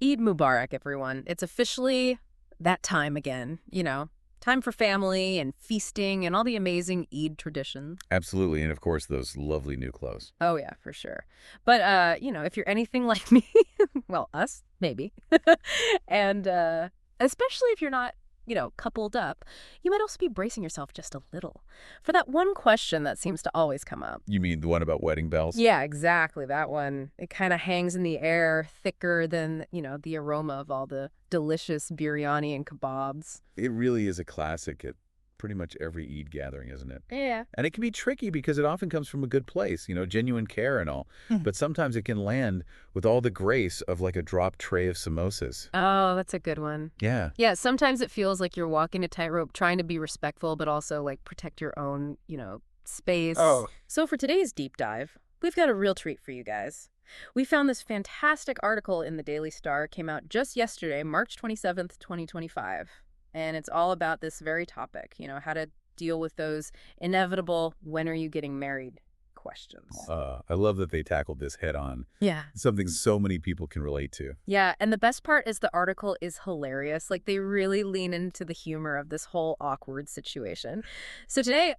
Eid Mubarak, everyone. It's officially that time again, time for family and feasting and all the amazing Eid traditions. Absolutely. And of course, those lovely new clothes. Oh, yeah, for sure. But, if you're anything like me, well, us, maybe, and especially if you're not, coupled up, you might also be bracing yourself just a little for that one question that seems to always come up. You mean the one about wedding bells? Yeah, exactly. That one. It kind of hangs in the air thicker than, the aroma of all the delicious biryani and kebabs. It really is a classic at pretty much every Eid gathering, isn't it? Yeah. And it can be tricky because it often comes from a good place, genuine care and all. Mhm. But sometimes it can land with all the grace of like a dropped tray of samosas. Oh, that's a good one. Yeah. Yeah, sometimes it feels like you're walking a tightrope trying to be respectful, but also like protect your own, space. Oh. So for today's deep dive, we've got a real treat for you guys. We found this fantastic article in the Daily Star. It came out just yesterday, March 27th, 2025. And it's all about this very topic, how to deal with those inevitable when are you getting married questions. I love that they tackled this head on. Yeah. Something so many people can relate to. Yeah, and the best part is the article is hilarious. Like, they really lean into the humor of this whole awkward situation. So today,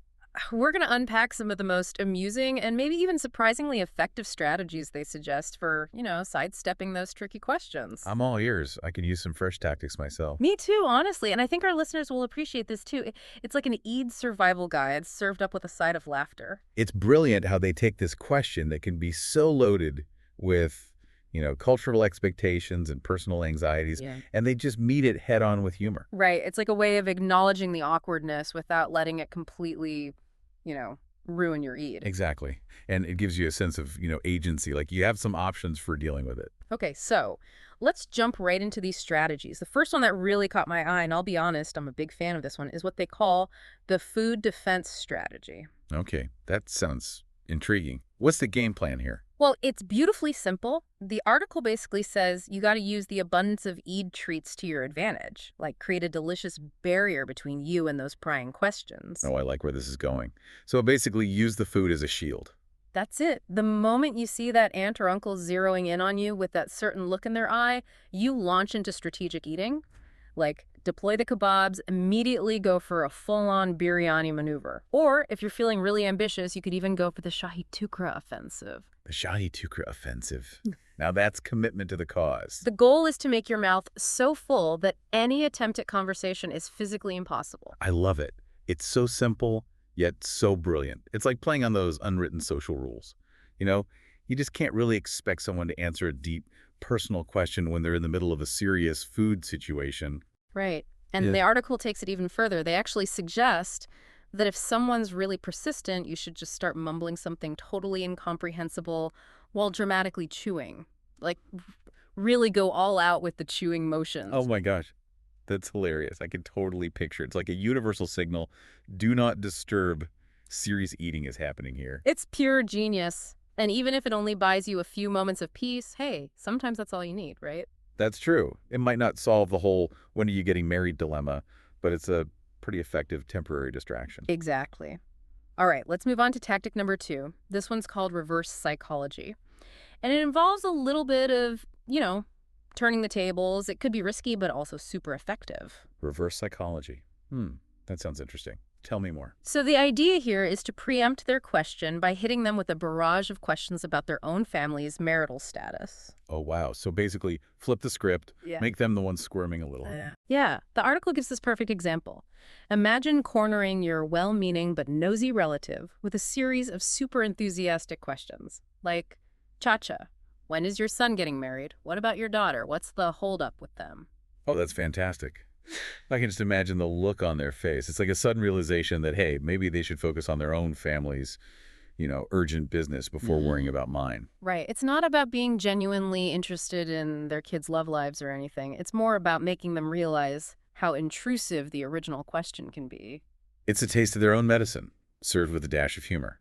we're going to unpack some of the most amusing and maybe even surprisingly effective strategies they suggest for, sidestepping those tricky questions. I'm all ears. I could use some fresh tactics myself. Me too, honestly. And I think our listeners will appreciate this too. It's like an Eid survival guide served up with a side of laughter. It's brilliant how they take this question that can be so loaded with, cultural expectations and personal anxieties, Yeah. and they just meet it head on with humor. Right. It's like a way of acknowledging the awkwardness without letting it completely, ruin your Eid. Exactly. And it gives you a sense of, agency. Like you have some options for dealing with it. Okay, so let's jump right into these strategies. The first one that really caught my eye, and I'll be honest, I'm a big fan of this one, is what they call the food defense strategy. Okay, that sounds intriguing. What's the game plan here? Well, it's beautifully simple. The article basically says you got to use the abundance of Eid treats to your advantage, like create a delicious barrier between you and those prying questions. Oh, I like where this is going. So basically use the food as a shield. That's it. The moment you see that aunt or uncle zeroing in on you with that certain look in their eye, you launch into strategic eating. Like, deploy the kebabs, immediately go for a full-on biryani maneuver. Or, if you're feeling really ambitious, you could even go for the Shahi Tukra offensive. The Shahi Tukra offensive. Now that's commitment to the cause. The goal is to make your mouth so full that any attempt at conversation is physically impossible. I love it. It's so simple, yet so brilliant. It's like playing on those unwritten social rules. You just can't really expect someone to answer a deep, personal question when they're in the middle of a serious food situation. Right. And Yeah. the article takes it even further. They actually suggest that if someone's really persistent, you should just start mumbling something totally incomprehensible while dramatically chewing. Like, really go all out with the chewing motions. Oh my gosh, that's hilarious. I can totally picture it. It's like a universal signal. Do not disturb. Serious eating is happening here. It's pure genius. And even if it only buys you a few moments of peace, hey, sometimes that's all you need, right? That's true. It might not solve the whole when are you getting married dilemma, but it's a pretty effective temporary distraction. Exactly. All right, let's move on to tactic number 2. This one's called reverse psychology. And it involves a little bit of, turning the tables. It could be risky, but also super effective. Reverse psychology. That sounds interesting. Tell me more. So the idea here is to preempt their question by hitting them with a barrage of questions about their own family's marital status. Oh, wow. So basically, flip the script, Yeah. make them the ones squirming a little. Yeah, the article gives this perfect example. Imagine cornering your well-meaning but nosy relative with a series of super enthusiastic questions, like, Cha-cha, when is your son getting married? What about your daughter? What's the holdup with them? Oh, that's fantastic. I can just imagine the look on their face. It's like a sudden realization that, hey, maybe they should focus on their own family's, urgent business before worrying about mine. Right. It's not about being genuinely interested in their kids' love lives or anything. It's more about making them realize how intrusive the original question can be. It's a taste of their own medicine, served with a dash of humor.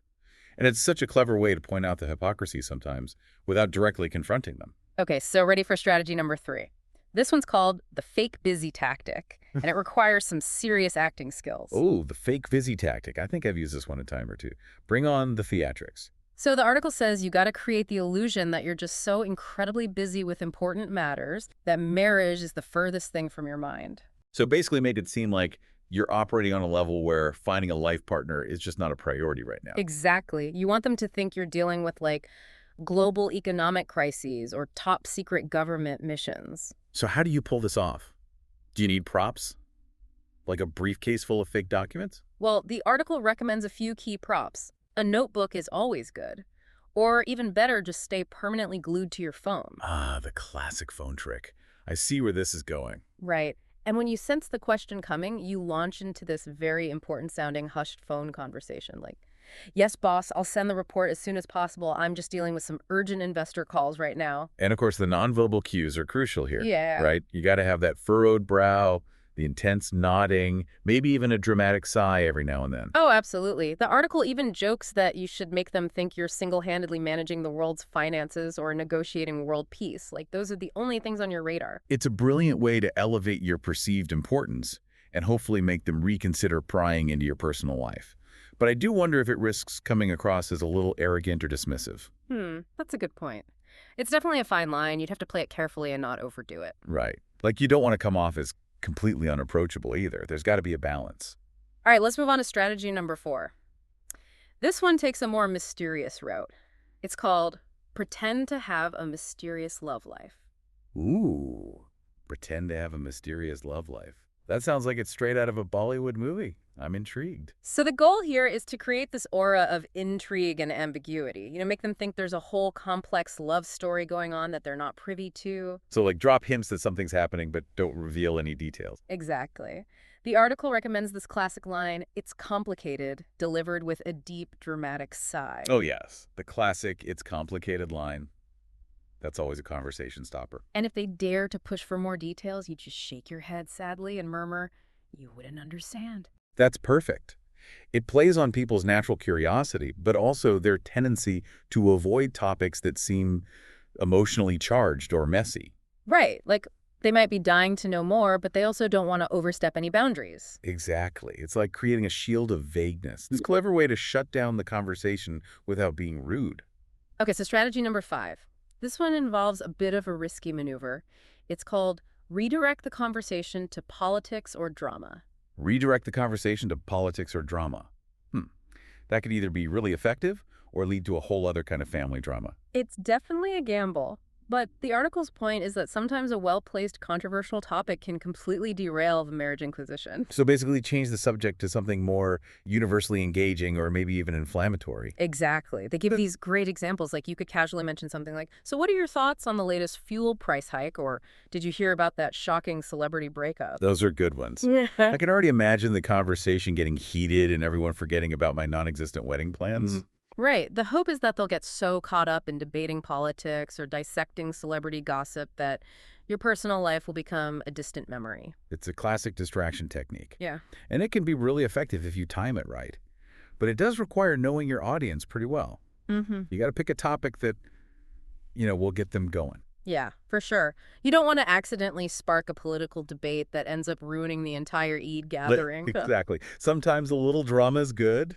And it's such a clever way to point out the hypocrisy sometimes without directly confronting them. Okay, so ready for strategy number 3. This one's called the fake busy tactic, and it requires some serious acting skills. Oh, the fake busy tactic. I think I've used this one a time or two. Bring on the theatrics. So the article says you got to create the illusion that you're just so incredibly busy with important matters that marriage is the furthest thing from your mind. So basically make it seem like you're operating on a level where finding a life partner is just not a priority right now. Exactly. You want them to think you're dealing with like global economic crises or top secret government missions. So how do you pull this off? Do you need props? Like a briefcase full of fake documents? Well, the article recommends a few key props. A notebook is always good. Or even better, just stay permanently glued to your phone. Ah, the classic phone trick. I see where this is going. Right. And when you sense the question coming, you launch into this very important sounding hushed phone conversation like, yes, boss, I'll send the report as soon as possible. I'm just dealing with some urgent investor calls right now. And of course, the nonverbal cues are crucial here, Yeah. right? You got to have that furrowed brow, the intense nodding, maybe even a dramatic sigh every now and then. Oh, absolutely. The article even jokes that you should make them think you're single-handedly managing the world's finances or negotiating world peace. Like, those are the only things on your radar. It's a brilliant way to elevate your perceived importance and hopefully make them reconsider prying into your personal life. But I do wonder if it risks coming across as a little arrogant or dismissive. That's a good point. It's definitely a fine line. You'd have to play it carefully and not overdo it. Right. Like you don't want to come off as completely unapproachable either. There's got to be a balance. All right, let's move on to strategy number 4. This one takes a more mysterious route. It's called pretend to have a mysterious love life. Ooh, pretend to have a mysterious love life. That sounds like it's straight out of a Bollywood movie. I'm intrigued. So the goal here is to create this aura of intrigue and ambiguity. Make them think there's a whole complex love story going on that they're not privy to. So like drop hints that something's happening, but don't reveal any details. Exactly. The article recommends this classic line, it's complicated, delivered with a deep, dramatic sigh. Oh yes, the classic "it's complicated" line. That's always a conversation stopper. And if they dare to push for more details, you just shake your head sadly and murmur, you wouldn't understand. That's perfect. It plays on people's natural curiosity, but also their tendency to avoid topics that seem emotionally charged or messy. Right. Like, they might be dying to know more, but they also don't want to overstep any boundaries. Exactly. It's like creating a shield of vagueness. It's a clever way to shut down the conversation without being rude. Okay, so strategy number 5. This one involves a bit of a risky maneuver. It's called redirect the conversation to politics or drama. Redirect the conversation to politics or drama. That could either be really effective or lead to a whole other kind of family drama. It's definitely a gamble, but the article's point is that sometimes a well-placed controversial topic can completely derail the marriage inquisition. So basically change the subject to something more universally engaging or maybe even inflammatory. Exactly. They give these great examples, like you could casually mention something like, so what are your thoughts on the latest fuel price hike? Or did you hear about that shocking celebrity breakup? Those are good ones. I can already imagine the conversation getting heated and everyone forgetting about my non-existent wedding plans. Right. The hope is that they'll get so caught up in debating politics or dissecting celebrity gossip that your personal life will become a distant memory. It's a classic distraction technique. Yeah. And it can be really effective if you time it right. But it does require knowing your audience pretty well. You got to pick a topic that, will get them going. Yeah, for sure. You don't want to accidentally spark a political debate that ends up ruining the entire Eid gathering. Exactly. Sometimes a little drama is good,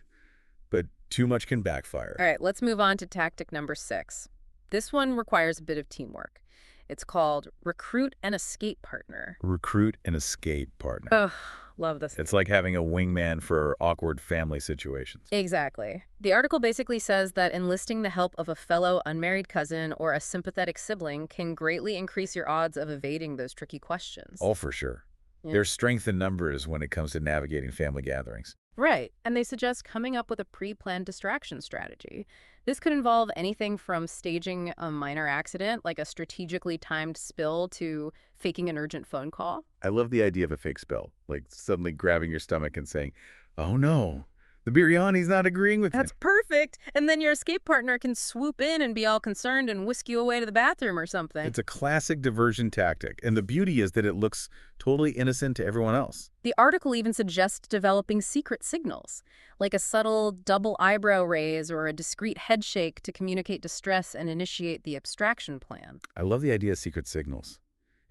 but too much can backfire. All right, let's move on to tactic number 6. This one requires a bit of teamwork. It's called recruit an escape partner. Recruit an escape partner. Ugh, love this. It's like having a wingman for awkward family situations. Exactly. The article basically says that enlisting the help of a fellow unmarried cousin or a sympathetic sibling can greatly increase your odds of evading those tricky questions. Oh, for sure. Yeah. There's strength in numbers when it comes to navigating family gatherings. Right, and they suggest coming up with a pre-planned distraction strategy. This could involve anything from staging a minor accident, like a strategically timed spill, to faking an urgent phone call. I love the idea of a fake spill, like suddenly grabbing your stomach and saying, oh no, the biryani's not agreeing with That's me. perfect. And then your escape partner can swoop in and be all concerned and whisk you away to the bathroom or something. It's a classic diversion tactic, and the beauty is that it looks totally innocent to everyone else. The article even suggests developing secret signals, like a subtle double eyebrow raise or a discreet head shake to communicate distress and initiate the abstraction plan. I love the idea of secret signals.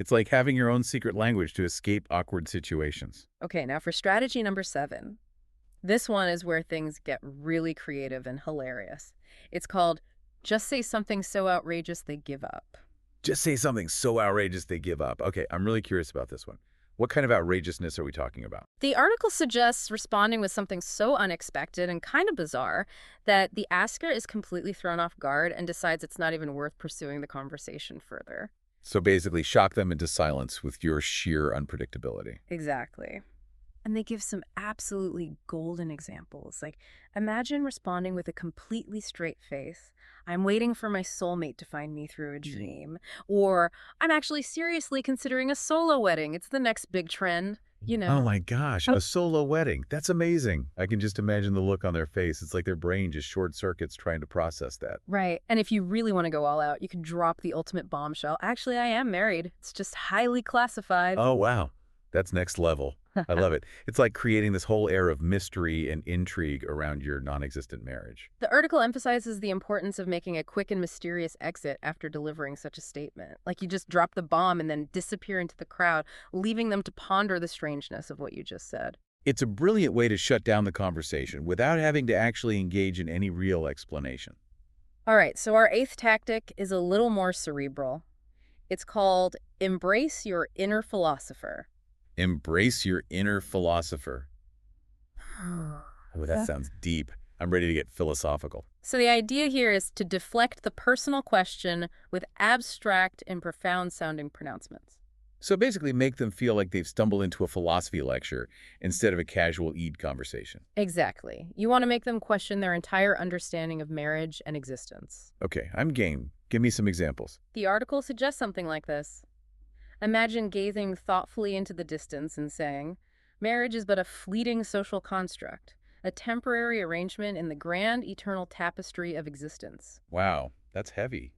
It's like having your own secret language to escape awkward situations. Okay, now for strategy number 7. This one is where things get really creative and hilarious. It's called Just Say Something So Outrageous They Give Up. Just say something so outrageous they give up. Okay, I'm really curious about this one. What kind of outrageousness are we talking about? The article suggests responding with something so unexpected and kind of bizarre that the asker is completely thrown off guard and decides it's not even worth pursuing the conversation further. So basically, shock them into silence with your sheer unpredictability. Exactly. And they give some absolutely golden examples. Like, imagine responding with a completely straight face. I'm waiting for my soulmate to find me through a dream. Or, I'm actually seriously considering a solo wedding. It's the next big trend, you Oh know. my gosh, a solo wedding. That's amazing. I can just imagine the look on their face. It's like their brain just short circuits trying to process that. Right. And if you really want to go all out, you can drop the ultimate bombshell. Actually, I am married. It's just highly classified. Oh, wow. That's next level. I love it. It's like creating this whole air of mystery and intrigue around your non-existent marriage. The article emphasizes the importance of making a quick and mysterious exit after delivering such a statement. Like you just drop the bomb and then disappear into the crowd, leaving them to ponder the strangeness of what you just said. It's a brilliant way to shut down the conversation without having to actually engage in any real explanation. All right, so our eighth tactic is a little more cerebral. It's called Embrace Your Inner Philosopher. Embrace your inner philosopher. Oh, that sounds deep. I'm ready to get philosophical. So the idea here is to deflect the personal question with abstract and profound sounding pronouncements. So basically make them feel like they've stumbled into a philosophy lecture instead of a casual Eid conversation. Exactly. You want to make them question their entire understanding of marriage and existence. Okay, I'm game. Give me some examples. The article suggests something like this. Imagine gazing thoughtfully into the distance and saying, marriage is but a fleeting social construct, a temporary arrangement in the grand eternal tapestry of existence. Wow, that's heavy.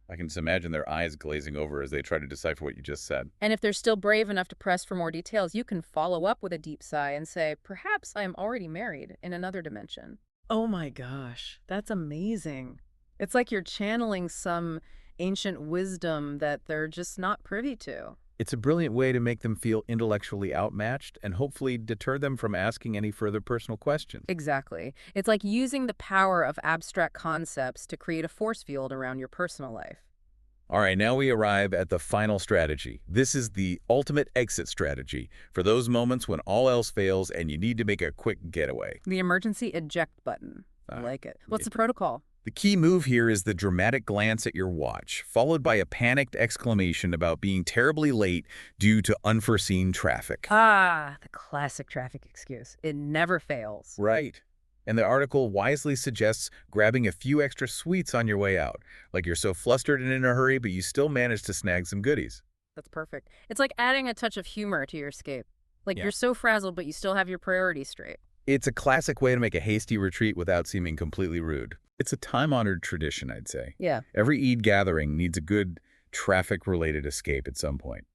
I can just imagine their eyes glazing over as they try to decipher what you just said. And if they're still brave enough to press for more details, you can follow up with a deep sigh and say, perhaps I am already married in another dimension. Oh my gosh, that's amazing. It's like you're channeling some ancient wisdom that they're just not privy to. It's a brilliant way to make them feel intellectually outmatched and hopefully deter them from asking any further personal questions. Exactly. It's like using the power of abstract concepts to create a force field around your personal life. All right, now we arrive at the final strategy. This is the ultimate exit strategy for those moments when all else fails and you need to make a quick getaway. The emergency eject button. I like it. What's the protocol? The key move here is the dramatic glance at your watch, followed by a panicked exclamation about being terribly late due to unforeseen traffic. Ah, the classic traffic excuse. It never fails. Right. And the article wisely suggests grabbing a few extra sweets on your way out, like you're so flustered and in a hurry, but you still manage to snag some goodies. That's perfect. It's like adding a touch of humor to your escape. Like Yeah. you're so frazzled, but you still have your priorities straight. It's a classic way to make a hasty retreat without seeming completely rude. It's a time-honored tradition, I'd say. Yeah. Every Eid gathering needs a good traffic-related escape at some point.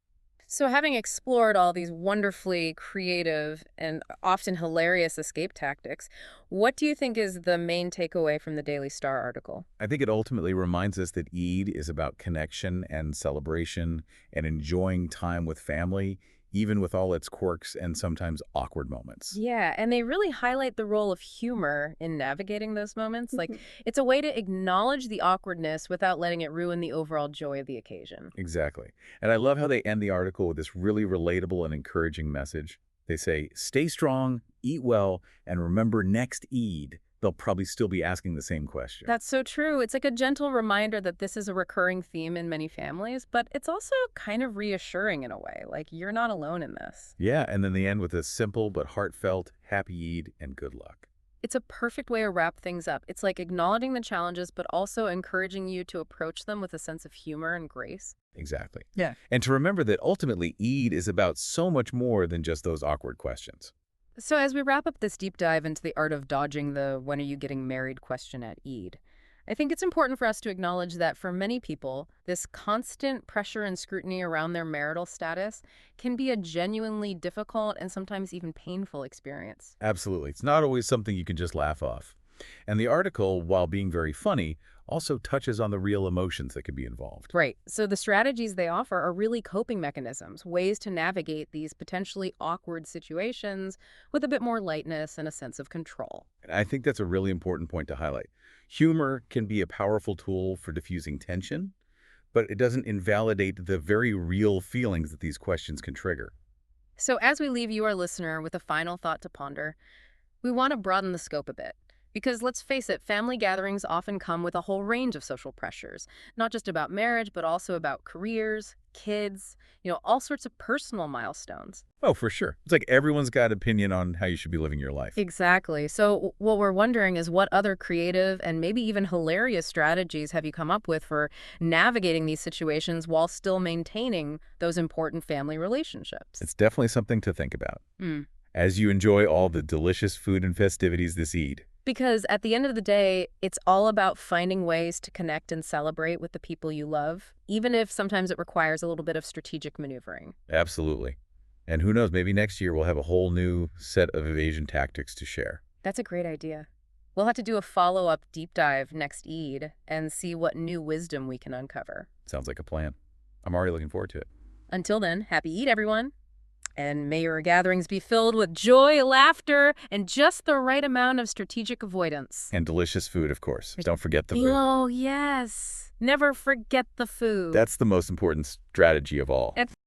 So having explored all these wonderfully creative and often hilarious escape tactics, what do you think is the main takeaway from the Daily Star article? I think it ultimately reminds us that Eid is about connection and celebration and enjoying time with family, even with all its quirks and sometimes awkward moments. Yeah, and they really highlight the role of humor in navigating those moments. Like, it's a way to acknowledge the awkwardness without letting it ruin the overall joy of the occasion. Exactly. And I love how they end the article with this really relatable and encouraging message. They say, stay strong, eat well, and remember next Eid, they'll probably still be asking the same question. That's so true. It's like a gentle reminder that this is a recurring theme in many families, but it's also kind of reassuring in a way. Like, you're not alone in this. Yeah, and then they end with a simple but heartfelt, happy Eid and good luck. It's a perfect way to wrap things up. It's like acknowledging the challenges, but also encouraging you to approach them with a sense of humor and grace. Exactly. Yeah. And to remember that ultimately Eid is about so much more than just those awkward questions. So as we wrap up this deep dive into the art of dodging the when are you getting married question at Eid, I think it's important for us to acknowledge that for many people, this constant pressure and scrutiny around their marital status can be a genuinely difficult and sometimes even painful experience. Absolutely. It's not always something you can just laugh off. And the article, while being very funny, also touches on the real emotions that could be involved. Right. So the strategies they offer are really coping mechanisms, ways to navigate these potentially awkward situations with a bit more lightness and a sense of control. And I think that's a really important point to highlight. Humor can be a powerful tool for diffusing tension, but it doesn't invalidate the very real feelings that these questions can trigger. So as we leave you, our listener, with a final thought to ponder, we want to broaden the scope a bit. Because let's face it, family gatherings often come with a whole range of social pressures, not just about marriage, but also about careers, kids, all sorts of personal milestones. Oh, for sure. It's like everyone's got opinion on how you should be living your life. Exactly. So what we're wondering is what other creative and maybe even hilarious strategies have you come up with for navigating these situations while still maintaining those important family relationships? It's definitely something to think about Hmm. as you enjoy all the delicious food and festivities this Eid. Because at the end of the day, it's all about finding ways to connect and celebrate with the people you love, even if sometimes it requires a little bit of strategic maneuvering. Absolutely. And who knows, maybe next year we'll have a whole new set of evasion tactics to share. That's a great idea. We'll have to do a follow-up deep dive next Eid and see what new wisdom we can uncover. Sounds like a plan. I'm already looking forward to it. Until then, happy Eid, everyone. And may your gatherings be filled with joy, laughter, and just the right amount of strategic avoidance. And delicious food, of course. Don't forget the food. Oh, yes. Never forget the food. That's the most important strategy of all.